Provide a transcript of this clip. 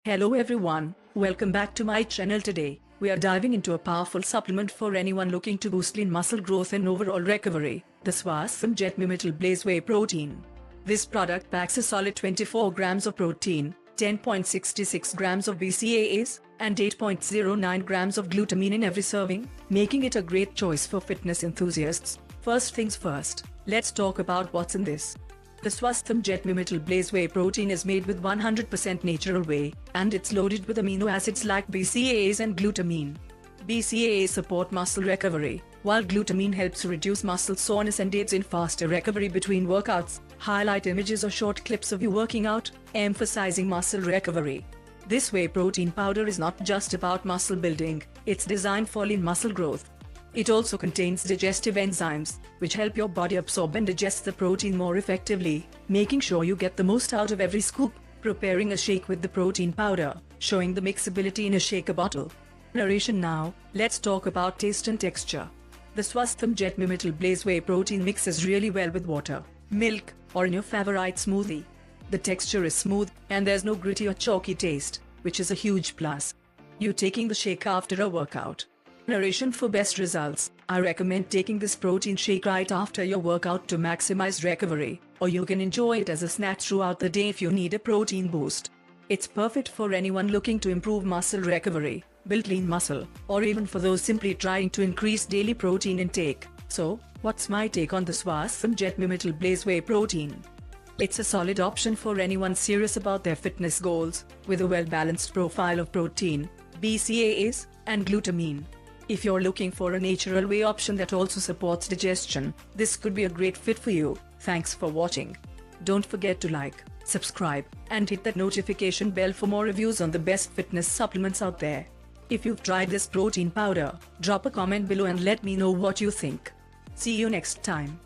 Hello everyone, welcome back to my channel. Today, we are diving into a powerful supplement for anyone looking to boost lean muscle growth and overall recovery, the Swasthum Getmymettle Blaze Whey Protein. This product packs a solid 24 grams of protein, 10.66 grams of BCAAs, and 8.09 grams of glutamine in every serving, making it a great choice for fitness enthusiasts. First things first, let's talk about what's in this. The Swasthum Getmymettle Blaze Whey protein is made with 100% natural whey, and it's loaded with amino acids like BCAAs and glutamine. BCAAs support muscle recovery, while glutamine helps reduce muscle soreness and aids in faster recovery between workouts. Highlight images or short clips of you working out, emphasizing muscle recovery. This whey protein powder is not just about muscle building, it's designed for lean muscle growth. It also contains digestive enzymes, which help your body absorb and digest the protein more effectively, making sure you get the most out of every scoop. Preparing a shake with the protein powder, showing the mixability in a shaker bottle. Narration now, let's talk about taste and texture. The Swasthum Getmymettle Blaze Whey protein mixes really well with water, milk, or in your favorite smoothie. The texture is smooth, and there's no gritty or chalky taste, which is a huge plus. You taking the shake after a workout. Narration for best results. I recommend taking this protein shake right after your workout to maximize recovery, or you can enjoy it as a snack throughout the day if you need a protein boost. It's perfect for anyone looking to improve muscle recovery, build lean muscle, or even for those simply trying to increase daily protein intake. So, what's my take on the Swasthum Getmymettle Blaze Whey protein? It's a solid option for anyone serious about their fitness goals, with a well-balanced profile of protein, BCAAs, and glutamine. If you're looking for a natural whey option that also supports digestion, this could be a great fit for you. Thanks for watching. Don't forget to like, subscribe, and hit that notification bell for more reviews on the best fitness supplements out there. If you've tried this protein powder, drop a comment below and let me know what you think. See you next time.